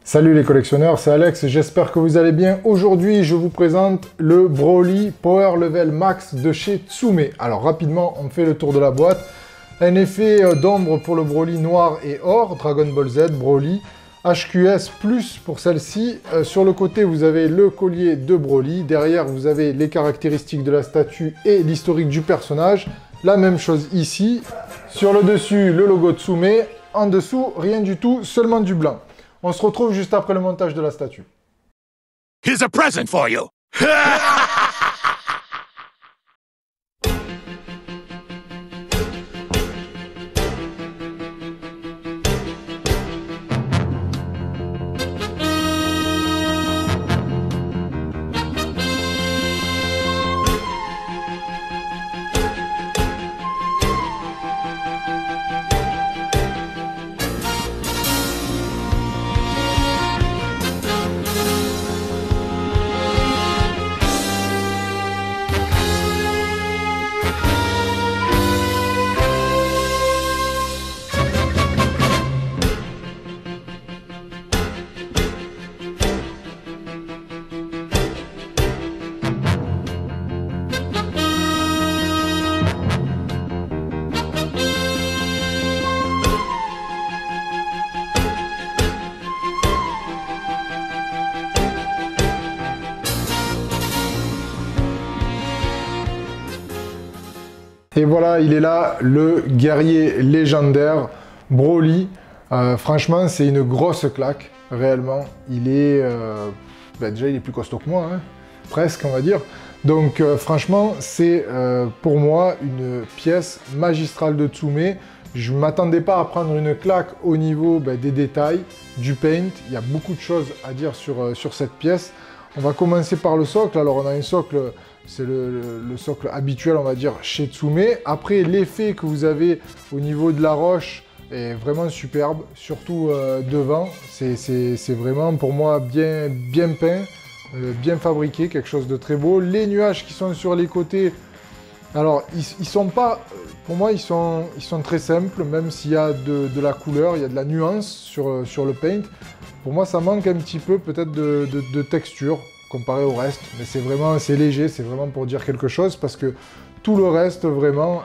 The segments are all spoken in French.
Salut les collectionneurs, c'est Alex, j'espère que vous allez bien. Aujourd'hui, je vous présente le Broly Power Level Max de chez Tsume. Alors rapidement, on fait le tour de la boîte. Un effet d'ombre pour le Broly noir et or, Dragon Ball Z, Broly. HQS plus pour celle-ci. Sur le côté, vous avez le collier de Broly. Derrière, vous avez les caractéristiques de la statue et l'historique du personnage. La même chose ici. Sur le dessus, le logo Tsume. En dessous, rien du tout, seulement du blanc. On se retrouve juste après le montage de la statue. Here's a present for you. Et voilà, il est là, le guerrier légendaire Broly. Franchement, c'est une grosse claque, réellement. Il est... déjà, il est plus costaud que moi, hein, presque, on va dire. Donc, franchement, c'est pour moi une pièce magistrale de Tsume. Je ne m'attendais pas à prendre une claque au niveau des détails, du paint. Il y a beaucoup de choses à dire sur cette pièce. On va commencer par le socle. Alors, on a un socle... C'est le socle habituel, on va dire, chez Tsume. Après, l'effet que vous avez au niveau de la roche est vraiment superbe, surtout devant. C'est vraiment, pour moi, bien peint, bien fabriqué, quelque chose de très beau. Les nuages qui sont sur les côtés, alors, ils sont pas... Pour moi, ils sont très simples, même s'il y a de la couleur, il y a de la nuance sur le paint. Pour moi, ça manque un petit peu, peut-être, de texture comparé au reste, mais c'est léger, c'est vraiment pour dire quelque chose, parce que tout le reste vraiment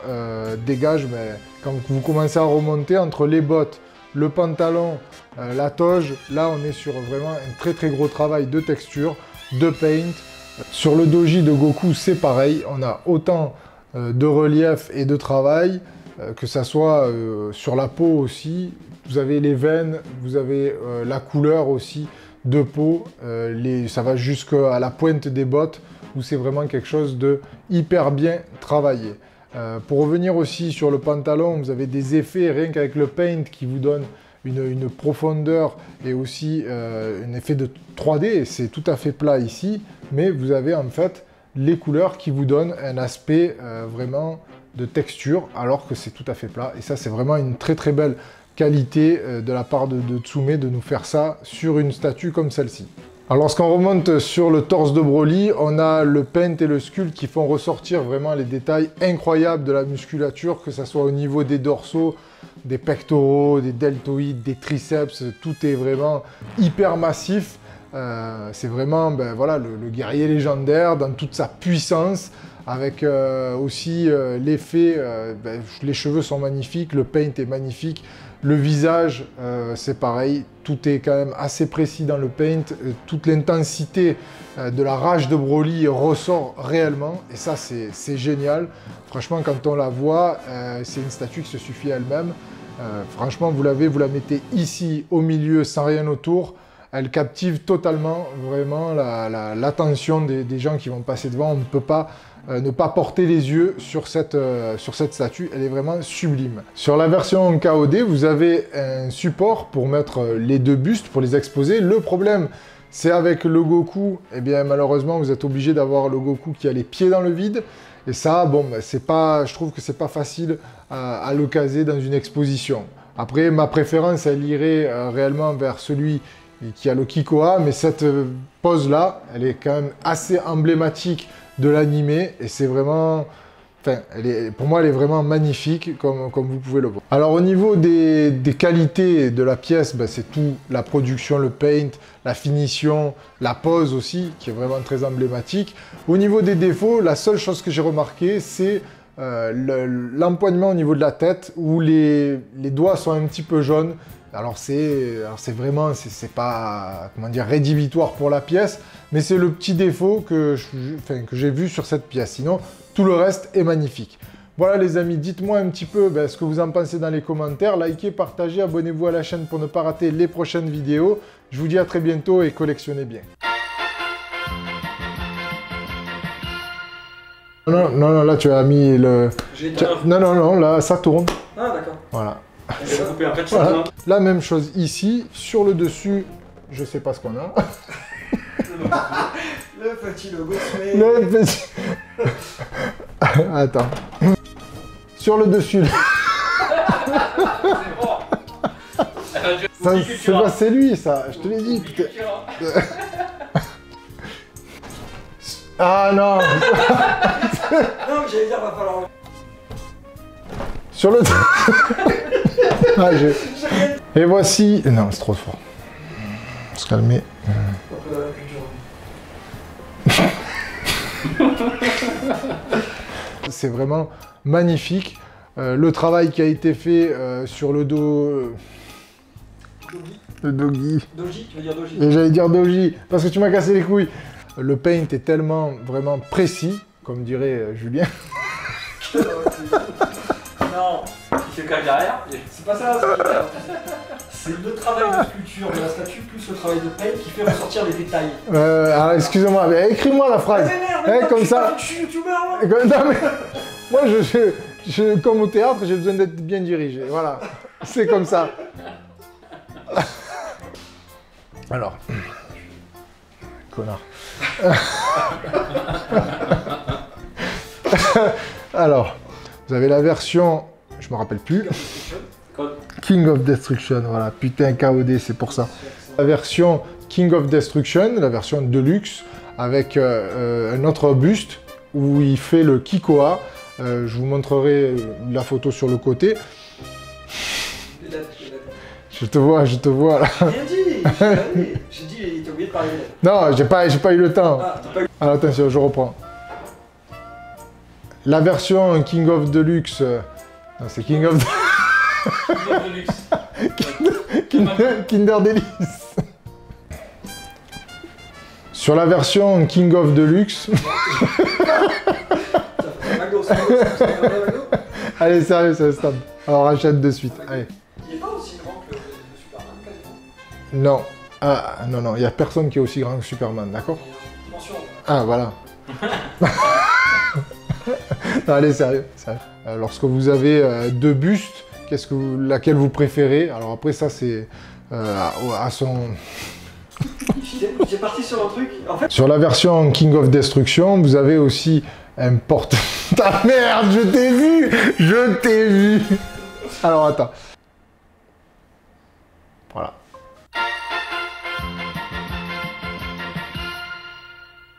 dégage, mais quand vous commencez à remonter entre les bottes, le pantalon, la toge, là on est sur vraiment un très gros travail de texture, de paint. Sur le doji de Goku, c'est pareil, on a autant de relief et de travail, que ça soit sur la peau aussi, vous avez les veines, vous avez la couleur aussi, de peau, ça va jusqu'à la pointe des bottes où c'est vraiment quelque chose de hyper bien travaillé. Pour revenir aussi sur le pantalon, vous avez des effets rien qu'avec le paint qui vous donne une profondeur et aussi un effet de 3D, c'est tout à fait plat ici, mais vous avez en fait les couleurs qui vous donnent un aspect vraiment de texture alors que c'est tout à fait plat, et ça c'est vraiment une très belle qualité de la part de Tsume de nous faire ça sur une statue comme celle-ci. Alors lorsqu'on remonte sur le torse de Broly, on a le paint et le sculpte qui font ressortir vraiment les détails incroyables de la musculature, que ce soit au niveau des dorsaux, des pectoraux, des deltoïdes, des triceps, tout est vraiment hyper massif. C'est vraiment voilà, le guerrier légendaire dans toute sa puissance, avec aussi l'effet, les cheveux sont magnifiques, le paint est magnifique. Le visage, c'est pareil, tout est quand même assez précis dans le paint, toute l'intensité de la rage de Broly ressort réellement, et ça c'est génial. Franchement, quand on la voit, c'est une statue qui se suffit à elle-même. Franchement, vous la mettez ici, au milieu, sans rien autour, elle captive totalement, vraiment, l'attention des gens qui vont passer devant. On ne peut pas ne pas porter les yeux sur cette statue, elle est vraiment sublime. Sur la version KOD, vous avez un support pour mettre les deux bustes, pour les exposer. Le problème, c'est avec le Goku, eh bien malheureusement, vous êtes obligé d'avoir le Goku qui a les pieds dans le vide. Et ça, bon, je trouve que c'est pas facile à le caser dans une exposition. Après, ma préférence, elle irait réellement vers celui qui a le Kikoa, mais cette pose-là, elle est quand même assez emblématique de l'animé, et c'est vraiment Enfin, pour moi, elle est vraiment magnifique, comme vous pouvez le voir. Alors, au niveau des qualités de la pièce, ben, c'est tout, la production, le paint, la finition, la pose aussi, qui est vraiment très emblématique. Au niveau des défauts, la seule chose que j'ai remarqué, c'est l'empoignement au niveau de la tête, où les doigts sont un petit peu jaunes. Alors c'est vraiment, c'est pas, comment dire, rédhibitoire pour la pièce, mais c'est le petit défaut que j'ai vu sur cette pièce. Sinon, tout le reste est magnifique. Voilà les amis, dites-moi un petit peu ce que vous en pensez dans les commentaires. Likez, partagez, abonnez-vous à la chaîne pour ne pas rater les prochaines vidéos. Je vous dis à très bientôt et collectionnez bien. Non, non, non, là tu as mis le... Non, non, non, là ça tourne. Ah d'accord. Voilà. Voilà. La même chose ici, sur le dessus, je sais pas ce qu'on a. Le petit logo Sway. Le petit... Attends. Sur le dessus. C'est lui ça, je te l'ai dit. Ah non. Non mais j'allais dire va falloir... Sur le... Ah, et voici... Non, c'est trop fort. On va se calmer. C'est vraiment magnifique. Le travail qui a été fait sur le dos... Le doggy. Doji, tu veux dire Doji? Et j'allais dire doji, parce que tu m'as cassé les couilles. Le paint est tellement, vraiment précis, comme dirait Julien. Non, il fait quand même derrière. C'est pas ça, c'est le travail de sculpture de la statue plus le travail de paint qui fait ressortir les détails. Alors excusez-moi, mais écris-moi la phrase. Mais comme ça. Je suis youtubeur. Non, mais... Moi, comme au théâtre, j'ai besoin d'être bien dirigé. Voilà, c'est comme ça. Alors, connard. Alors, vous avez la version, je me rappelle plus. King of Destruction, voilà, putain KOD, c'est pour ça. La version King of Destruction, la version Deluxe, avec un autre buste où il fait le Kikoa. Je vous montrerai la photo sur le côté. Je te vois là. Rien dit, j'ai dit, t'as oublié de parler. Non, j'ai pas eu le temps. Ah, t'as pas eu... Alors attention, je reprends. La version King of Deluxe... Non, c'est King of... Kinder Delice. Sur la version King of Deluxe... Allez, sérieux, ça stop. Alors achète de suite. Allez. Il est pas aussi grand que le Superman, quasiment. Non. Ah, non, non, il n'y a personne qui est aussi grand que Superman, d'accord? Ah, voilà. Non, allez, sérieux. Lorsque vous avez deux bustes, laquelle vous préférez? Alors après, ça, c'est à son... J'ai parti sur un truc. En fait... Sur la version King of Destruction, vous avez aussi un porte... Ta merde, je t'ai vu! Je t'ai vu! Alors, attends. Voilà.